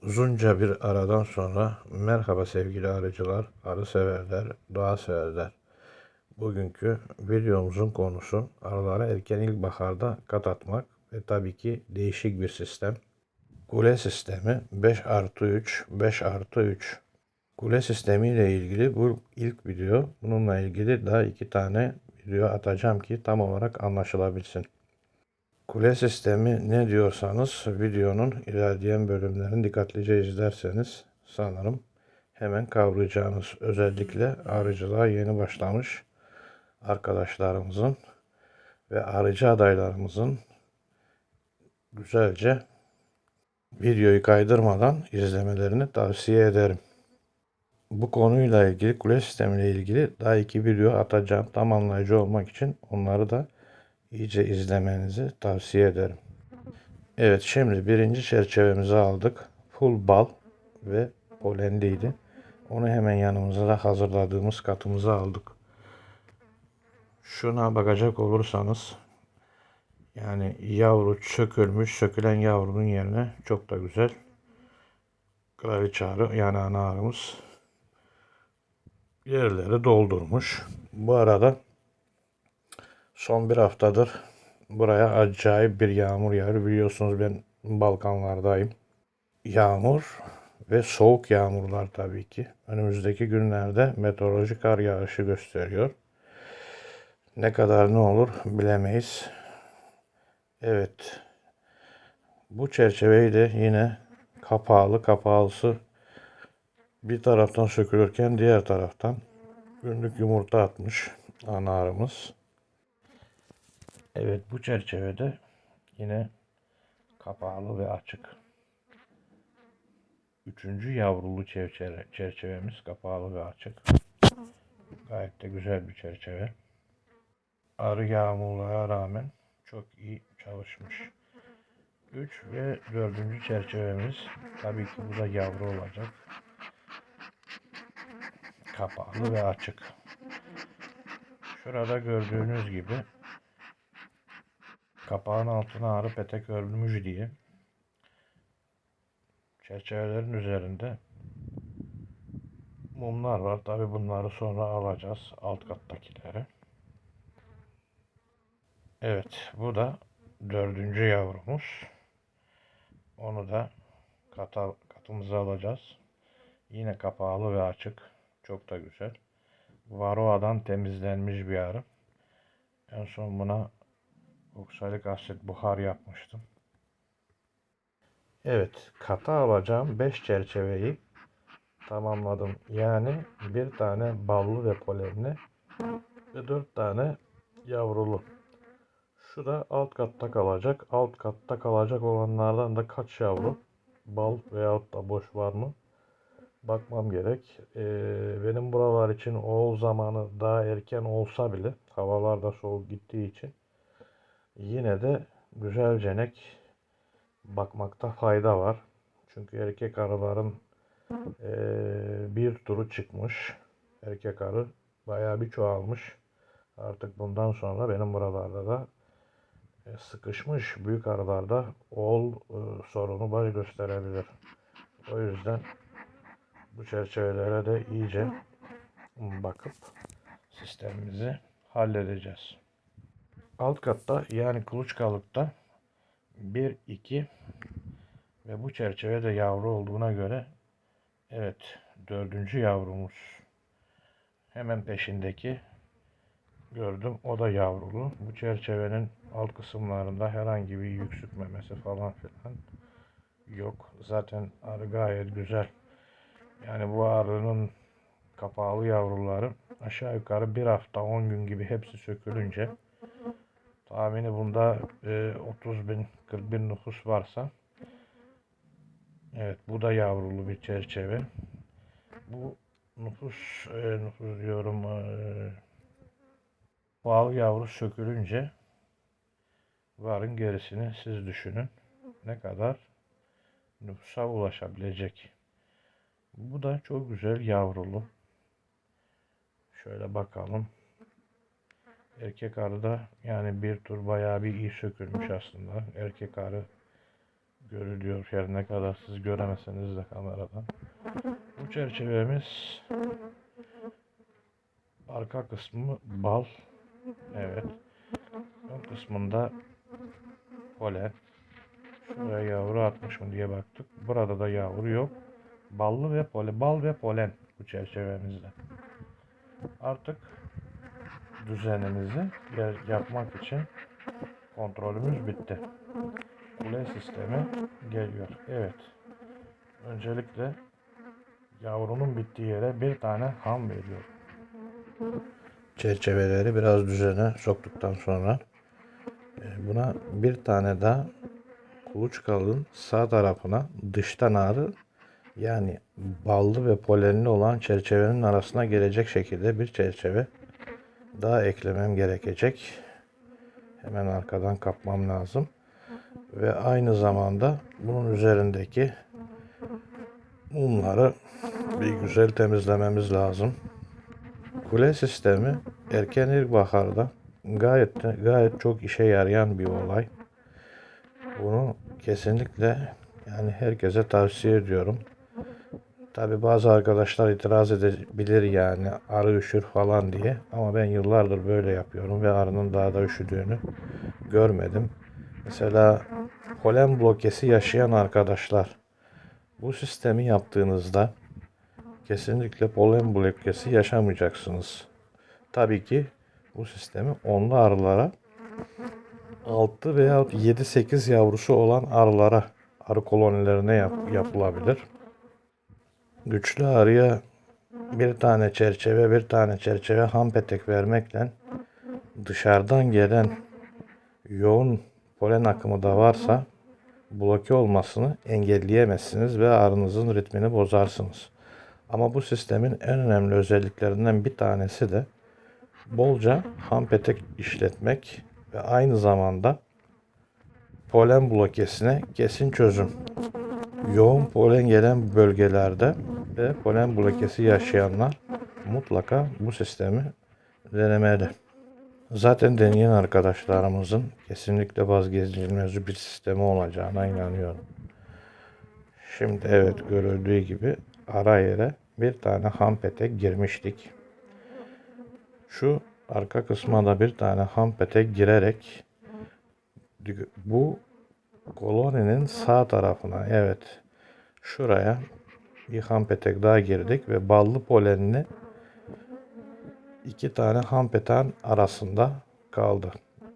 Uzunca bir aradan sonra merhaba sevgili arıcılar, arı severler, doğa severler. Bugünkü videomuzun konusu arılara erken ilkbaharda kat atmak ve tabii ki değişik bir sistem. Kule sistemi 5 artı 3, 5 artı 3. Kule sistemi ile ilgili bu ilk video. Bununla ilgili daha 2 tane video atacağım ki tam olarak anlaşılabilsin. Kule sistemi ne diyorsanız videonun ilerleyen bölümlerini dikkatlice izlerseniz sanırım hemen kavrayacağınız, özellikle arıcılığa yeni başlamış arkadaşlarımızın ve arıcı adaylarımızın güzelce videoyu kaydırmadan izlemelerini tavsiye ederim. Bu konuyla ilgili, kule sistemiyle ilgili daha 2 video atacağım. Tam anlayıcı olmak için onları da iyice izlemenizi tavsiye ederim. Evet, şimdi birinci çerçevemizi aldık. Full bal ve polenliydi. Onu hemen yanımıza da hazırladığımız katımıza aldık. Şuna bakacak olursanız yani yavru sökülmüş, sökülen yavrunun yerine çok da güzel kraliçe arı, yani ana arımız yerleri doldurmuş. Bu arada son bir haftadır buraya acayip bir yağmur yağıyor. Biliyorsunuz ben Balkanlardayım. Yağmur ve soğuk yağmurlar tabii ki. Önümüzdeki günlerde meteorolojik kar yağışı gösteriyor. Ne kadar ne olur bilemeyiz. Evet. Bu çerçeveyle yine kapağısı bir taraftan sökülürken diğer taraftan günlük yumurta atmış ana arımız. Evet, bu çerçevede yine kapağlı ve açık. Üçüncü yavrulu çerçevemiz kapalı ve açık. Gayet de güzel bir çerçeve. Arı yağmurlara rağmen çok iyi çalışmış. 3 ve 4. çerçevemiz. Tabii ki bu da yavru olacak. Kapalı ve açık. Şurada gördüğünüz gibi kapağın altına arı petek örülmüş diye çerçevelerin üzerinde mumlar var. Tabii bunları sonra alacağız, alt kattakileri. Evet, bu da 4. yavrumuz. Onu da katımıza alacağız. Yine kapalı ve açık. Çok da güzel. Varroa'dan temizlenmiş bir arı. En son buna oksalik asit buhar yapmıştım. Evet, kata alacağım 5 çerçeveyi tamamladım. Yani bir tane ballı ve polenli ve 4 tane yavrulu. Şu da alt katta kalacak. Alt katta kalacak olanlardan da kaç yavru bal veyahut da boş var mı bakmam gerek. Benim buralar için oğul zamanı daha erken olsa bile havalar da soğuk gittiği için yine de güzelcenek bakmakta fayda var. Çünkü erkek arıların bir turu çıkmış. Erkek arı bayağı bir çoğalmış. Artık bundan sonra benim buralarda da sıkışmış büyük arılarda oğul sorunu baş gösterebilir. O yüzden bu çerçevelere de iyice bakıp sistemimizi halledeceğiz. Alt katta yani kuluçkalıkta 1, 2 ve bu çerçevede yavru olduğuna göre evet 4. yavrumuz. Hemen peşindeki gördüm, o da yavrulu. Bu çerçevenin alt kısımlarında herhangi bir yüksük memesi falan filan yok. Zaten arı gayet güzel. Yani bu arının kapalı yavruları aşağı yukarı 1 hafta 10 gün gibi hepsi sökülünce tahmini bunda 30 bin 40 bin nüfus varsa evet, bu da yavrulu bir çerçeve. Bu nüfus diyorum, bağlı yavru sökülünce varın gerisini siz düşünün. Ne kadar nüfusa ulaşabilecek. Bu da çok güzel yavrulu. Şöyle bakalım. Erkek arı da yani bir tur bayağı bir iyi sökülmüş aslında. Erkek arı görülüyor. Her ne kadar siz göremeseniz de kameradan. Bu çerçevemiz arka kısmı bal. Evet. Ön kısmında polen. Şuraya yavru atmış mı diye baktık. Burada da yavru yok. Ballı ve bal ve polen bu çerçevemizde. Artık düzenimizi yapmak için kontrolümüz bitti. Kule sistemi geliyor. Evet. Öncelikle yavrunun bittiği yere bir tane ham veriyor. Çerçeveleri biraz düzene soktuktan sonra buna bir tane daha kuluçkalın sağ tarafına dıştan ağrı, yani ballı ve polenli olan çerçevenin arasına gelecek şekilde bir çerçeve daha eklemem gerekecek. Hemen arkadan kapmam lazım. Ve aynı zamanda bunun üzerindeki mumları bir güzel temizlememiz lazım. Kule sistemi erken ilkbaharda gayet çok işe yarayan bir olay. Bunu kesinlikle yani herkese tavsiye ediyorum. Tabi bazı arkadaşlar itiraz edebilir, yani arı üşür falan diye, ama ben yıllardır böyle yapıyorum ve arının daha da üşüdüğünü görmedim. Mesela polen blokesi yaşayan arkadaşlar, bu sistemi yaptığınızda kesinlikle polen blokesi yaşamayacaksınız. Tabii ki bu sistemi onlu arılara, 6 veya 7-8 yavrusu olan arılara, arı kolonilerine yapılabilir. Güçlü arıya bir tane çerçeve ham petek vermekle dışarıdan gelen yoğun polen akımı da varsa bloke olmasını engelleyemezsiniz ve arınızın ritmini bozarsınız. Ama bu sistemin en önemli özelliklerinden bir tanesi de bolca ham petek işletmek ve aynı zamanda polen blokesine kesin çözüm. Yoğun polen gelen bölgelerde ve polen blokesi yaşayanlar mutlaka bu sistemi denemeli. Zaten deneyen arkadaşlarımızın kesinlikle vazgeçilmez bir sistemi olacağına inanıyorum. Şimdi evet, görüldüğü gibi ara yere bir tane ham petek girmiştik. Şu arka kısma da bir tane ham petek girerek bu koloninin sağ tarafına, evet, şuraya bir ham petek daha girdik ve ballı polenini iki tane ham peteğin arasında kaldı.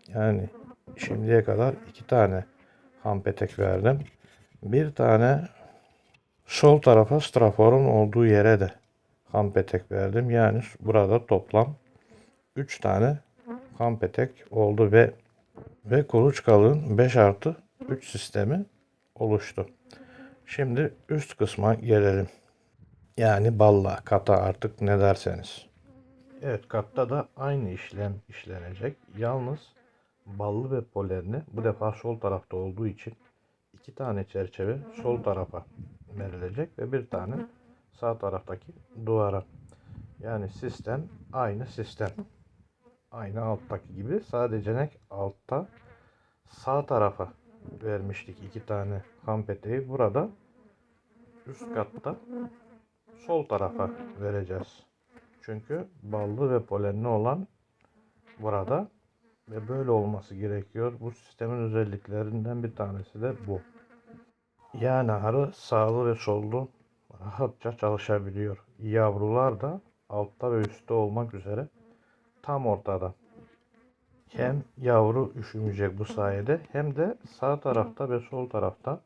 Yani şimdiye kadar iki tane ham petek verdim. Bir tane sol tarafa straforun olduğu yere de ham petek verdim. Yani burada toplam 3 tane ham petek oldu ve kuluçkalığın 5+3 sistemi oluştu. Şimdi üst kısma gelelim. Yani balla, kata, artık ne derseniz. Evet, katta da aynı işlem işlenecek. Yalnız ballı ve polenli bu defa sol tarafta olduğu için iki tane çerçeve sol tarafa verilecek ve bir tane sağ taraftaki duvara. Yani sistem aynı sistem. Aynı alttaki gibi, sadece ne altta sağ tarafa vermiştik iki tane ham peteği. Burada üst katta sol tarafa vereceğiz. Çünkü ballı ve polenli olan burada ve böyle olması gerekiyor. Bu sistemin özelliklerinden bir tanesi de bu. Yani arı sağlı ve sollu rahatça çalışabiliyor. Yavrular da altta ve üstte olmak üzere tam ortada. Hem yavru üşümeyecek bu sayede, hem de sağ tarafta ve sol tarafta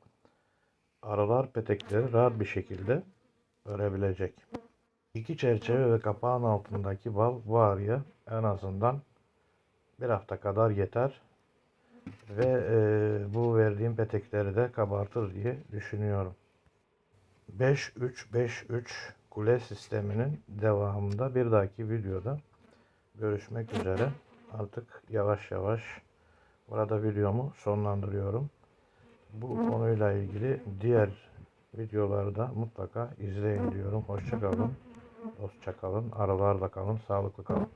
arılar petekleri rahat bir şekilde örebilecek. İki çerçeve ve kapağın altındaki bal bu arıya en azından bir hafta kadar yeter ve bu verdiğim petekleri de kabartır diye düşünüyorum. 5-3-5-3 kule sisteminin devamında bir dahaki videoda görüşmek üzere. Artık yavaş yavaş burada videomu sonlandırıyorum. Bu konuyla ilgili diğer videoları da mutlaka izleyin diyorum. Hoşça kalın, dostça kalın, arılarla kalın, sağlıklı kalın.